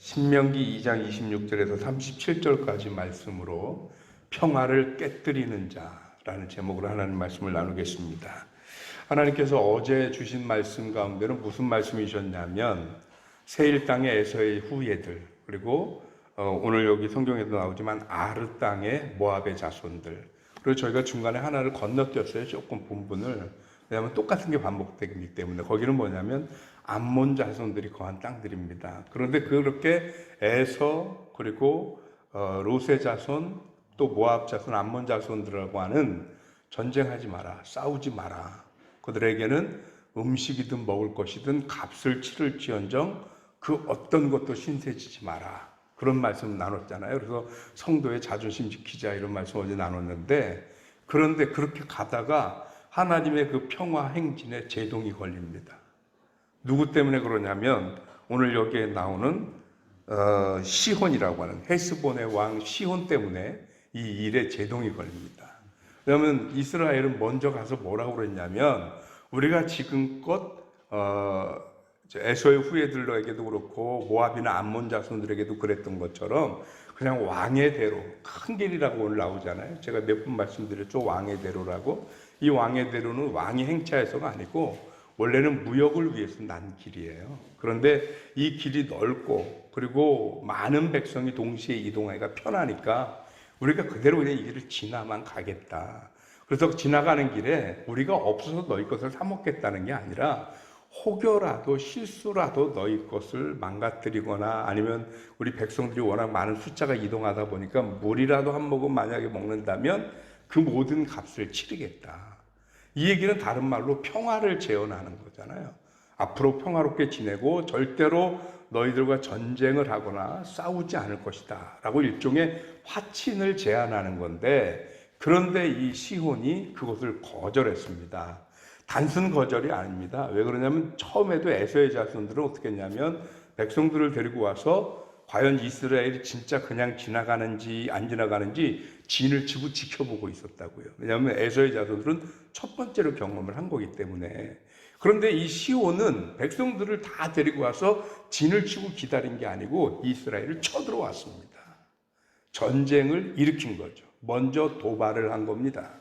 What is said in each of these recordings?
신명기 2장 26절에서 37절까지 말씀으로 평화를 깨뜨리는 자라는 제목으로 하나님 말씀을 나누겠습니다. 하나님께서 어제 주신 말씀 가운데는 무슨 말씀이셨냐면 세일 땅의 에서의 후예들, 그리고 오늘 여기 성경에도 나오지만 아르 땅의 모압의 자손들, 그리고 저희가 중간에 하나를 건너뛰었어요. 조금 본문을. 왜냐하면 똑같은 게 반복되기 때문에. 거기는 뭐냐면 암몬 자손들이 거한 땅들입니다. 그런데 그렇게 에서, 그리고 롯의 자손, 또 모압 자손, 암몬 자손들하고 하는 전쟁하지 마라, 싸우지 마라. 그들에게는 음식이든 먹을 것이든 값을 치를지언정 그 어떤 것도 신세지지 마라. 그런 말씀 나눴잖아요. 그래서 성도의 자존심 지키자, 이런 말씀 어제 나눴는데, 그런데 그렇게 가다가 하나님의 그 평화 행진에 제동이 걸립니다. 누구 때문에 그러냐면 오늘 여기에 나오는 시혼이라고 하는 헤스본의 왕 시혼 때문에 이 일에 제동이 걸립니다. 왜냐하면 이스라엘은 먼저 가서 뭐라고 그랬냐면, 우리가 지금껏 에서의 후예들에게도 그렇고 모압이나 암몬 자손들에게도 그랬던 것처럼 그냥 왕의 대로, 큰 길이라고 오늘 나오잖아요. 제가 몇 번 말씀드렸죠, 왕의 대로라고. 이 왕의 대로는 왕이 행차해서가 아니고 원래는 무역을 위해서 난 길이에요. 그런데 이 길이 넓고 그리고 많은 백성이 동시에 이동하기가 편하니까 우리가 그대로 그냥 이 길을 지나만 가겠다. 그래서 지나가는 길에 우리가 없어서 너희 것을 사먹겠다는 게 아니라 혹여라도 실수라도 너희 것을 망가뜨리거나 아니면 우리 백성들이 워낙 많은 숫자가 이동하다 보니까 물이라도 한 모금 만약에 먹는다면 그 모든 값을 치르겠다. 이 얘기는 다른 말로 평화를 제언하는 거잖아요. 앞으로 평화롭게 지내고 절대로 너희들과 전쟁을 하거나 싸우지 않을 것이다 라고 일종의 화친을 제안하는 건데, 그런데 이 시혼이 그것을 거절했습니다. 단순 거절이 아닙니다. 왜 그러냐면 처음에도 에서의 자손들은 어떻게 했냐면 백성들을 데리고 와서 과연 이스라엘이 진짜 그냥 지나가는지 안 지나가는지 진을 치고 지켜보고 있었다고요. 왜냐하면 에서의 자손들은 첫 번째로 경험을 한 거기 때문에. 그런데 이 시온은 백성들을 다 데리고 와서 진을 치고 기다린 게 아니고 이스라엘을 쳐들어왔습니다. 전쟁을 일으킨 거죠. 먼저 도발을 한 겁니다.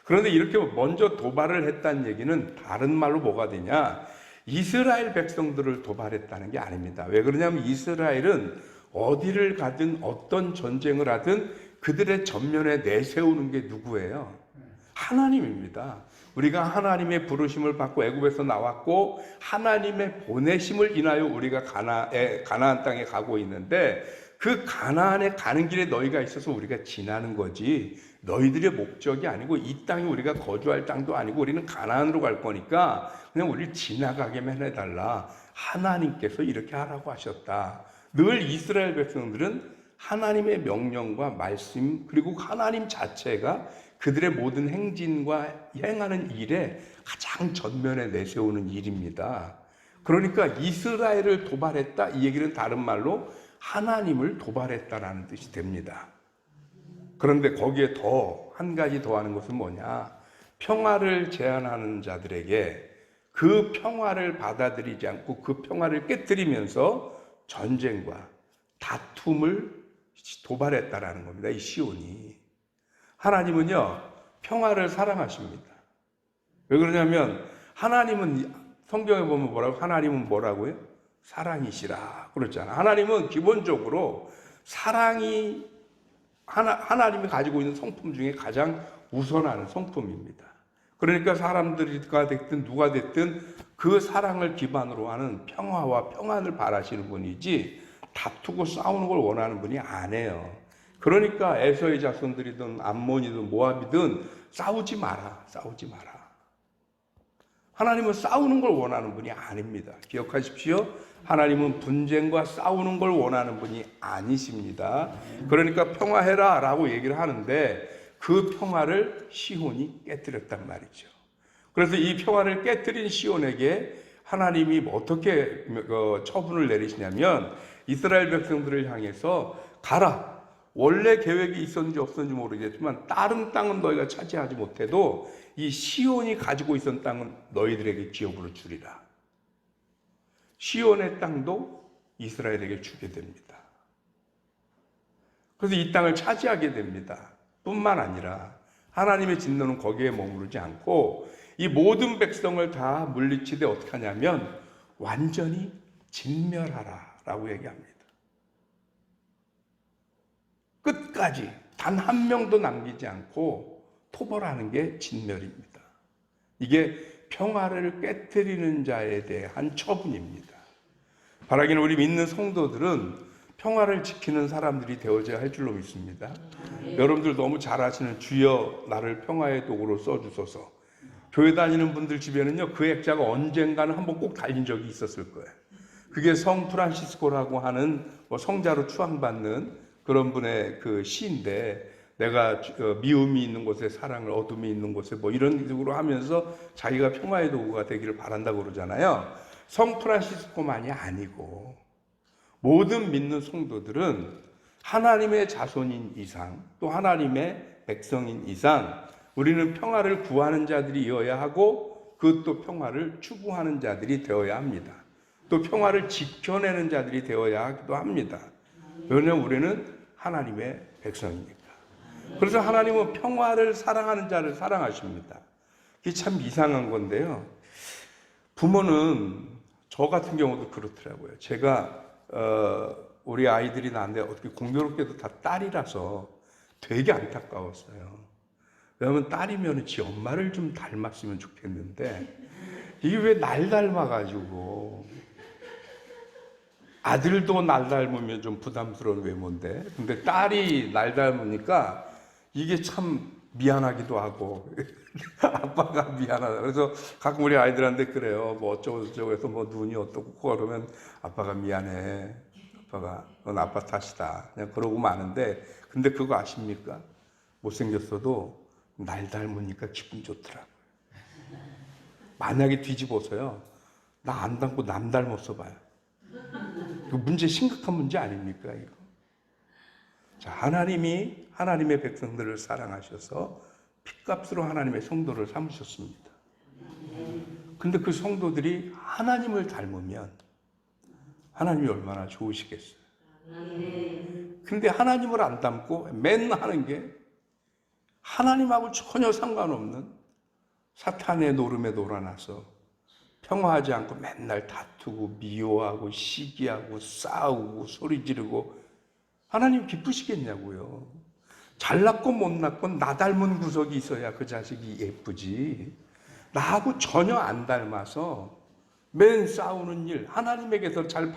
그런데 이렇게 먼저 도발을 했다는 얘기는 다른 말로 뭐가 되냐? 이스라엘 백성들을 도발했다는 게 아닙니다. 왜 그러냐면 이스라엘은 어디를 가든 어떤 전쟁을 하든 그들의 전면에 내세우는 게 누구예요? 하나님입니다. 우리가 하나님의 부르심을 받고 애굽에서 나왔고 하나님의 보내심을 인하여 우리가 가나안 땅에 가고 있는데, 그 가나안에 가는 길에 너희가 있어서 우리가 지나는 거지 너희들의 목적이 아니고 이 땅이 우리가 거주할 땅도 아니고 우리는 가나안으로 갈 거니까 그냥 우리를 지나가게만 해달라. 하나님께서 이렇게 하라고 하셨다. 늘 이스라엘 백성들은 하나님의 명령과 말씀, 그리고 하나님 자체가 그들의 모든 행진과 행하는 일에 가장 전면에 내세우는 일입니다. 그러니까 이스라엘을 도발했다, 이 얘기는 다른 말로 하나님을 도발했다라는 뜻이 됩니다. 그런데 거기에 더 한 가지 더하는 것은 뭐냐? 평화를 제안하는 자들에게 그 평화를 받아들이지 않고 그 평화를 깨뜨리면서 전쟁과 다툼을 도발했다라는 겁니다. 이 시온이. 하나님은요, 평화를 사랑하십니다. 왜 그러냐면 하나님은, 성경에 보면 뭐라고? 하나님은 뭐라고요? 사랑이시라 그랬잖아. 하나님은 기본적으로 사랑이 하나님이 가지고 있는 성품 중에 가장 우선하는 성품입니다. 그러니까 사람들이가 됐든 누가 됐든 그 사랑을 기반으로 하는 평화와 평안을 바라시는 분이지 다투고 싸우는 걸 원하는 분이 아니에요. 그러니까 에서의 자손들이든 암몬이든 모압이든 싸우지 마라, 싸우지 마라. 하나님은 싸우는 걸 원하는 분이 아닙니다. 기억하십시오. 하나님은 분쟁과 싸우는 걸 원하는 분이 아니십니다. 그러니까 평화해라 라고 얘기를 하는데 그 평화를 시온이 깨뜨렸단 말이죠. 그래서 이 평화를 깨뜨린 시온에게 하나님이 어떻게 처분을 내리시냐면 이스라엘 백성들을 향해서 가라. 원래 계획이 있었는지 없었는지 모르겠지만 다른 땅은 너희가 차지하지 못해도 이 시온이 가지고 있었던 땅은 너희들에게 기업으로 주리라. 시온의 땅도 이스라엘에게 주게 됩니다. 그래서 이 땅을 차지하게 됩니다. 뿐만 아니라 하나님의 진노는 거기에 머무르지 않고 이 모든 백성을 다 물리치되 어떻게 하냐면 완전히 진멸하라 라고 얘기합니다. 끝까지 단 한 명도 남기지 않고 토벌하는 게 진멸입니다. 이게 평화를 깨뜨리는 자에 대한 처분입니다. 바라기는 우리 믿는 성도들은 평화를 지키는 사람들이 되어져야 할 줄로 믿습니다. 여러분들 너무 잘 아시는 주여 나를 평화의 도구로 써주소서. 교회 다니는 분들 집에는요 그 액자가 언젠가는 한번 꼭 달린 적이 있었을 거예요. 그게 성 프란시스코라고 하는 성자로 추앙받는 그런 분의 그 시인데, 내가 미움이 있는 곳에 사랑을, 어둠이 있는 곳에 이런 식으로 하면서 자기가 평화의 도구가 되기를 바란다고 그러잖아요. 성 프란시스코만이 아니고 모든 믿는 성도들은 하나님의 자손인 이상, 또 하나님의 백성인 이상 우리는 평화를 구하는 자들이어야 하고 그 또 평화를 추구하는 자들이 되어야 합니다. 또 평화를 지켜내는 자들이 되어야 하기도 합니다. 왜냐하면 우리는 하나님의 백성이니까. 그래서 하나님은 평화를 사랑하는 자를 사랑하십니다. 이게 참 이상한 건데요. 부모는 저 같은 경우도 그렇더라고요. 제가 우리 아이들이 나한테 어떻게 공교롭게도 다 딸이라서 되게 안타까웠어요. 왜냐하면 딸이면 지 엄마를 좀 닮았으면 좋겠는데 이게 왜 날 닮아가지고, 아들도 날 닮으면 좀 부담스러운 외모인데 근데 딸이 날 닮으니까 이게 참 미안하기도 하고 아빠가 미안하다. 그래서 가끔 우리 아이들한테 그래요. 어쩌고 저쩌고 해서 눈이 어떻고 그러면 아빠가 미안해. 아빠가 넌 아빠 탓이다. 그냥 그러고 마는데, 근데 그거 아십니까? 못생겼어도 날 닮으니까 기분 좋더라고요. 만약에 뒤집어서요, 나 안 닮고 남 닮았어 봐요. 이거 문제, 심각한 문제 아닙니까 이거? 자, 하나님이 하나님의 백성들을 사랑하셔서 핏값으로 하나님의 성도를 삼으셨습니다. 근데 그 성도들이 하나님을 닮으면 하나님이 얼마나 좋으시겠어요. 근데 하나님을 안 닮고 맨날 하는 게 하나님하고 전혀 상관없는 사탄의 노름에 놀아나서 평화하지 않고 맨날 다투고 미워하고 시기하고 싸우고 소리 지르고, 하나님 기쁘시겠냐고요. 잘났고 못났고 나 닮은 구석이 있어야 그 자식이 예쁘지, 나하고 전혀 안 닮아서 맨 싸우는 일, 하나님에게서 잘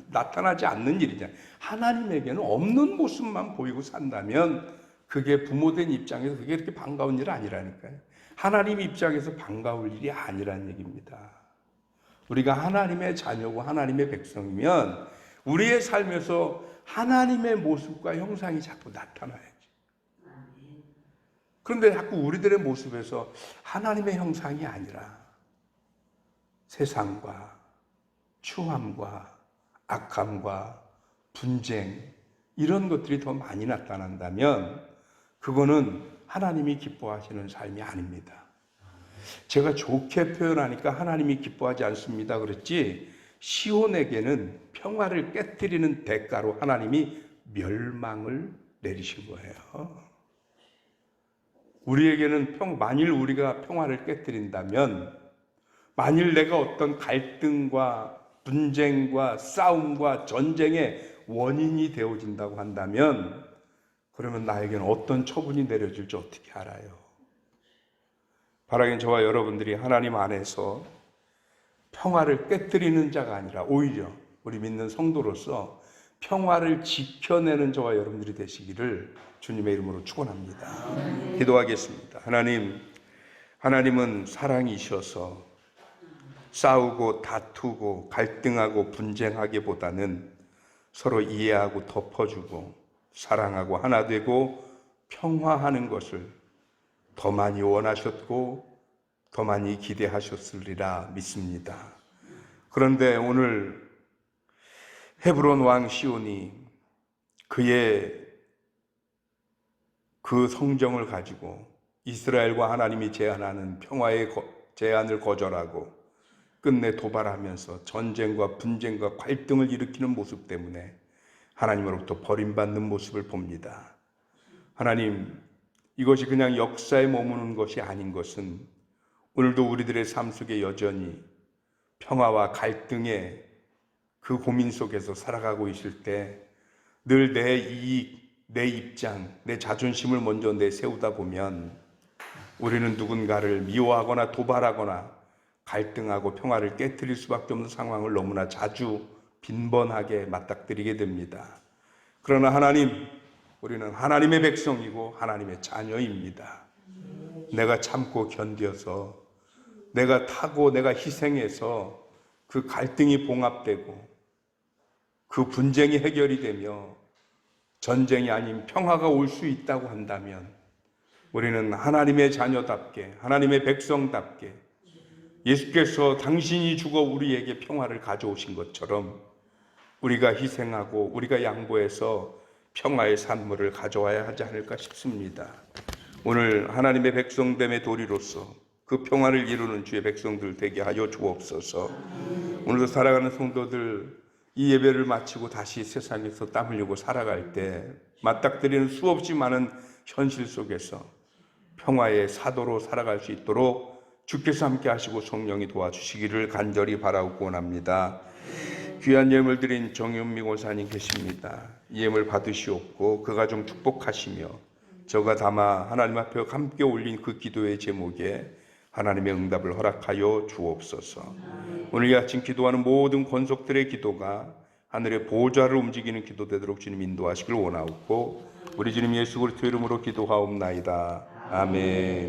나타나지 않는 일이잖아요. 하나님에게는 없는 모습만 보이고 산다면 그게 부모된 입장에서 그게 그렇게 반가운 일 아니라니까요. 하나님 입장에서 반가울 일이 아니란 얘기입니다. 우리가 하나님의 자녀고 하나님의 백성이면 우리의 삶에서 하나님의 모습과 형상이 자꾸 나타나야지. 그런데 자꾸 우리들의 모습에서 하나님의 형상이 아니라 세상과 추함과 악함과 분쟁, 이런 것들이 더 많이 나타난다면 그거는 하나님이 기뻐하시는 삶이 아닙니다. 제가 좋게 표현하니까 하나님이 기뻐하지 않습니다 그랬지, 시온에게는 평화를 깨뜨리는 대가로 하나님이 멸망을 내리신 거예요. 우리에게는 만일 우리가 평화를 깨뜨린다면, 만일 내가 어떤 갈등과 분쟁과 싸움과 전쟁의 원인이 되어진다고 한다면, 그러면 나에게는 어떤 처분이 내려질지 어떻게 알아요? 바라긴 저와 여러분들이 하나님 안에서 평화를 깨뜨리는 자가 아니라 오히려 우리 믿는 성도로서 평화를 지켜내는 저와 여러분들이 되시기를 주님의 이름으로 축원합니다. 기도하겠습니다. 하나님은 사랑이셔서 싸우고 다투고 갈등하고 분쟁하기보다는 서로 이해하고 덮어주고 사랑하고 하나 되고 평화하는 것을 더 많이 원하셨고 더 많이 기대하셨으리라 믿습니다. 그런데 오늘 헤브론 왕 시온이 그의 그 성정을 가지고 이스라엘과 하나님이 제안하는 평화의 제안을 거절하고 끝내 도발하면서 전쟁과 분쟁과 갈등을 일으키는 모습 때문에 하나님으로부터 버림받는 모습을 봅니다. 하나님, 이것이 그냥 역사에 머무는 것이 아닌 것은 오늘도 우리들의 삶 속에 여전히 평화와 갈등의 그 고민 속에서 살아가고 있을 때 늘 내 이익, 내 입장, 내 자존심을 먼저 내세우다 보면 우리는 누군가를 미워하거나 도발하거나 갈등하고 평화를 깨트릴 수밖에 없는 상황을 너무나 자주 빈번하게 맞닥뜨리게 됩니다. 그러나 하나님, 우리는 하나님의 백성이고 하나님의 자녀입니다. 내가 참고 견뎌서, 내가 타고, 내가 희생해서 그 갈등이 봉합되고 그 분쟁이 해결이 되며 전쟁이 아닌 평화가 올 수 있다고 한다면 우리는 하나님의 자녀답게, 하나님의 백성답게 예수께서 당신이 죽어 우리에게 평화를 가져오신 것처럼 우리가 희생하고 우리가 양보해서 평화의 산물을 가져와야 하지 않을까 싶습니다. 오늘 하나님의 백성됨의 도리로서 그 평화를 이루는 주의 백성들 되게 하여 주옵소서. 오늘도 살아가는 성도들 이 예배를 마치고 다시 세상에서 땀 흘리고 살아갈 때 맞닥뜨리는 수없이 많은 현실 속에서 평화의 사도로 살아갈 수 있도록 주께서 함께 하시고 성령이 도와주시기를 간절히 바라고 원합니다. 귀한 예물 드린 정윤미 권사님 계십니다. 이 예물 받으시옵고 그 가정 축복하시며 저가 담아 하나님 앞에 함께 올린 그 기도의 제목에 하나님의 응답을 허락하여 주옵소서. 오늘 이 아침 기도하는 모든 권속들의 기도가 하늘의 보좌를 움직이는 기도 되도록 주님 인도하시길 원하옵고 우리 주님 예수 그리스도 이름으로 기도하옵나이다. 아멘.